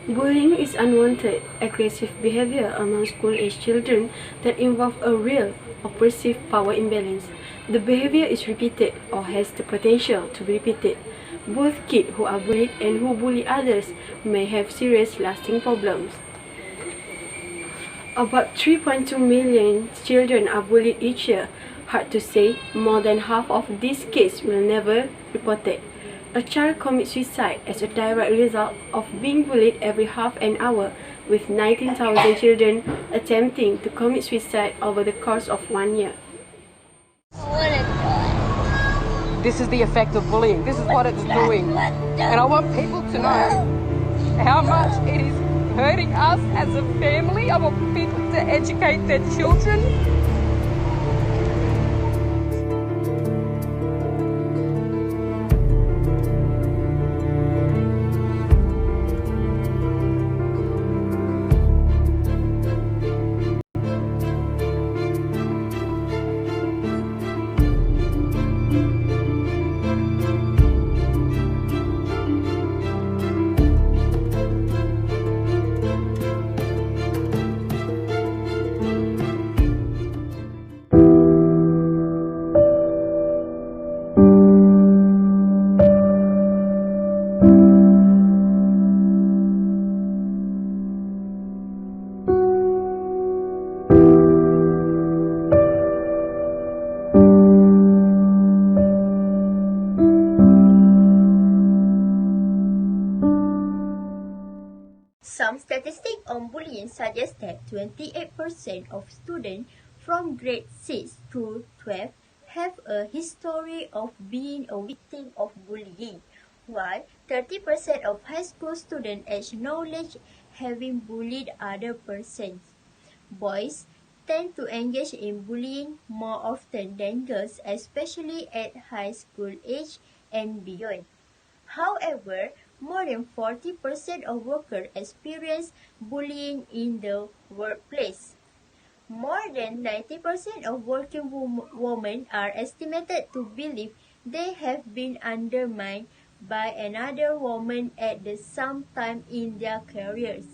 Bullying is unwanted, aggressive behavior among school-age children that involve a real or perceived power imbalance. The behavior is repeated or has the potential to be repeated. Both kids who are bullied and who bully others may have serious lasting problems. About 3.2 million children are bullied each year. Hard to say, more than half of these cases will never reported. A child commits suicide as a direct result of being bullied every half an hour, with 19,000 children attempting to commit suicide over the course of 1 year. This is the effect of bullying. This is what it's doing. And I want people to know how much it is hurting us as a family. I want people to educate their children. Some statistics on bullying suggest that 28% of students from grade 6 to 12 have a history of being a victim of bullying, while 30% of high school students acknowledge having bullied other persons. Boys tend to engage in bullying more often than girls, especially at high school age and beyond. However, more than 40% of workers experience bullying in the workplace. More than 90% of working women are estimated to believe they have been undermined by another woman at some time in their careers.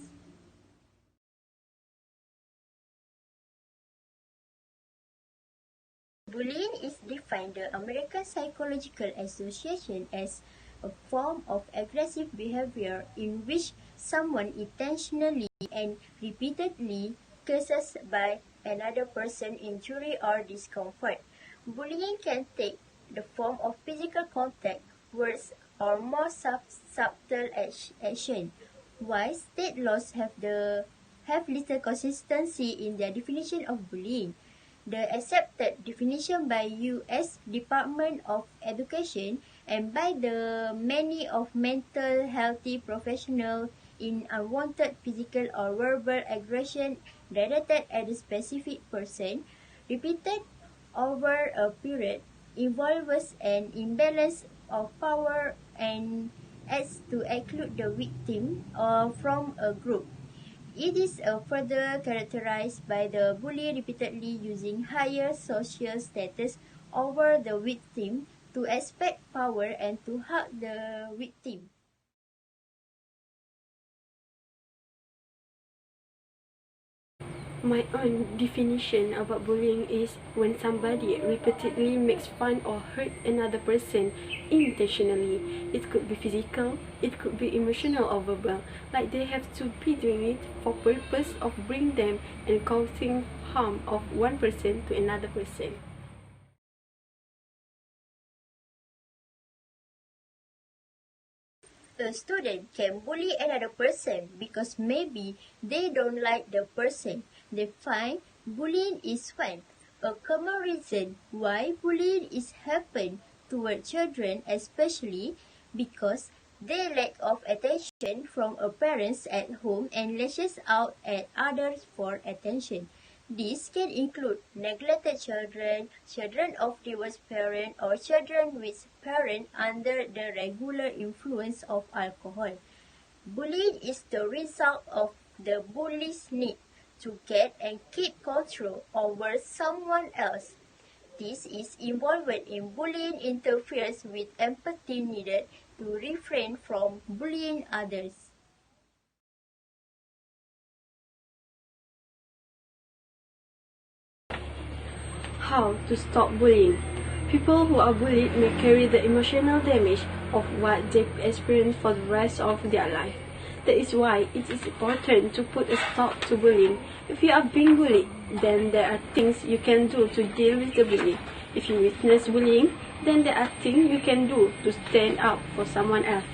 Bullying is defined by the American Psychological Association as a form of aggressive behavior in which someone intentionally and repeatedly causes by another person injury or discomfort. Bullying can take the form of physical contact, words, or more subtle action. While state laws have little consistency in their definition of bullying, the accepted definition by U.S. Department of Education and by the many of mental health professionals in unwanted physical or verbal aggression directed at a specific person, repeated over a period, involves an imbalance of power and acts to exclude the victim from a group. It is further characterized by the bully repeatedly using higher social status over the victim to expect power and to hug the victim. My own definition about bullying is when somebody repeatedly makes fun or hurt another person intentionally. It could be physical, it could be emotional or verbal, like they have to be doing it for purpose of bringing them and causing harm of one person to another person. A student can bully another person because maybe they don't like the person. They find bullying is fun. A common reason why bullying is happen toward children especially because they lack of attention from a parents at home and lashes out at others for attention. This can include neglected children, children of divorced parents, or children with parents under the regular influence of alcohol. Bullying is the result of the bully's need to get and keep control over someone else. This is involved in bullying interferes with empathy needed to refrain from bullying others. how to stop bullying. People who are bullied may carry the emotional damage of what they experience for the rest of their life. That is why it is important to put a stop to bullying. If you are being bullied, then there are things you can do to deal with the bully. If you witness bullying, then there are things you can do to stand up for someone else.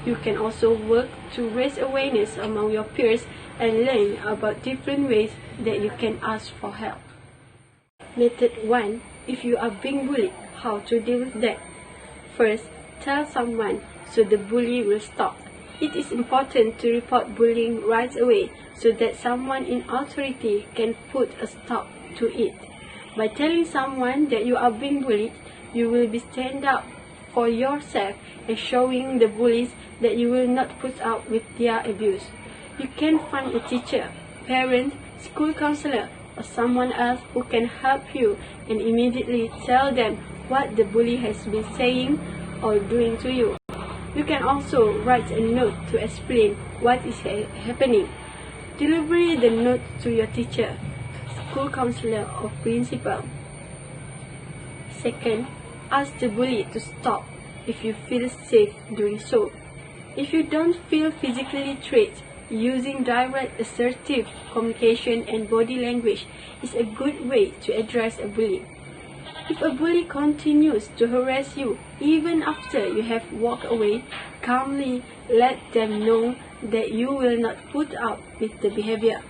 You can also work to raise awareness among your peers and learn about different ways that you can ask for help. Method 1. If you are being bullied, how to deal with that? First, tell someone so the bully will stop. It is important to report bullying right away so that someone in authority can put a stop to it. By telling someone that you are being bullied, you will be stand up for yourself and showing the bullies that you will not put up with their abuse. You can find a teacher, parent, school counselor, or someone else who can help you and immediately tell them what the bully has been saying or doing to you. You can also write a note to explain what is happening. Deliver the note to your teacher, school counselor, or principal. Second, ask the bully to stop if you feel safe doing so. If you don't feel physically threatened, using direct, assertive communication and body language is a good way to address a bully. If a bully continues to harass you even after you have walked away, calmly let them know that you will not put up with the behavior.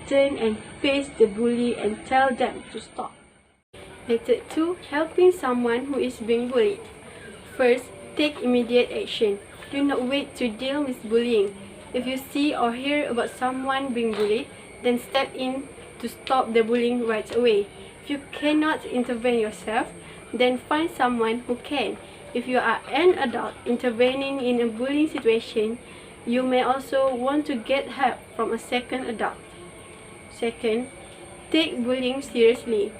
Turn and face the bully and tell them to stop. Method 2. Helping someone who is being bullied. First, take immediate action. Do not wait to deal with bullying. If you see or hear about someone being bullied, then step in to stop the bullying right away. If you cannot intervene yourself, then find someone who can. If you are an adult intervening in a bullying situation, you may also want to get help from a second adult. Second, take bullying seriously.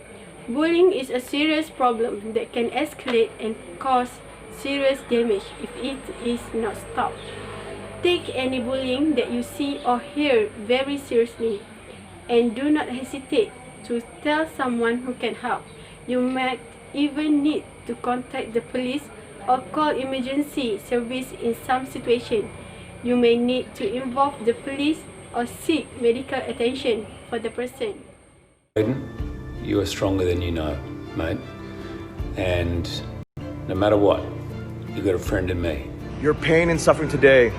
Bullying is a serious problem that can escalate and cause serious damage if it is not stopped. Take any bullying that you see or hear very seriously, and do not hesitate to tell someone who can help. You might even need to contact the police or call emergency service in some situations. You may need to involve the police or seek medical attention for the person. You are stronger than you know, mate. And no matter what, you got a friend in me. Your pain and suffering today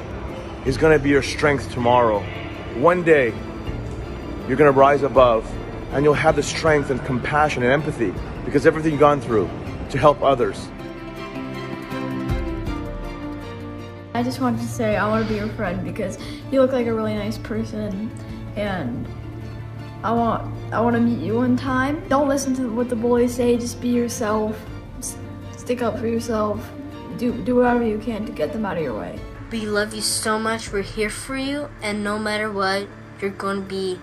is going to be your strength tomorrow. One day, you're going to rise above and you'll have the strength and compassion and empathy because everything you've gone through to help others. I just wanted to say I want to be your friend because you look like a really nice person and I want to meet you one time. Don't listen to what the bullies say, just be yourself. Stick up for yourself. Do whatever you can to get them out of your way. We love you so much. We're here for you, and no matter what, you're going to be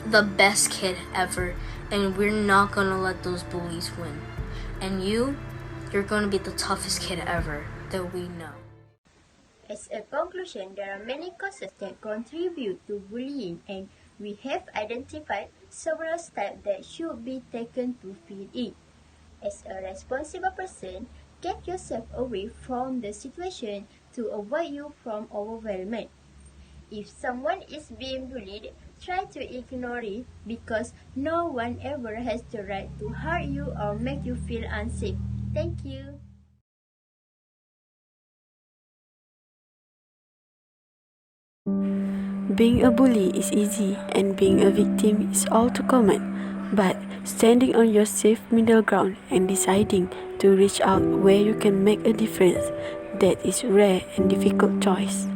the best kid ever, and we're not going to let those bullies win. And you're going to be the toughest kid ever that we know. As a conclusion, there are many causes that contribute to bullying, and we have identified several steps that should be taken to fight it. As a responsible person, get yourself away from the situation to avoid you from overwhelming. If someone is being bullied, try to ignore it because no one ever has the right to hurt you or make you feel unsafe. Thank you. Being a bully is easy and being a victim is all too common, but standing on your safe middle ground and deciding to reach out where you can make a difference, that is rare and difficult choice.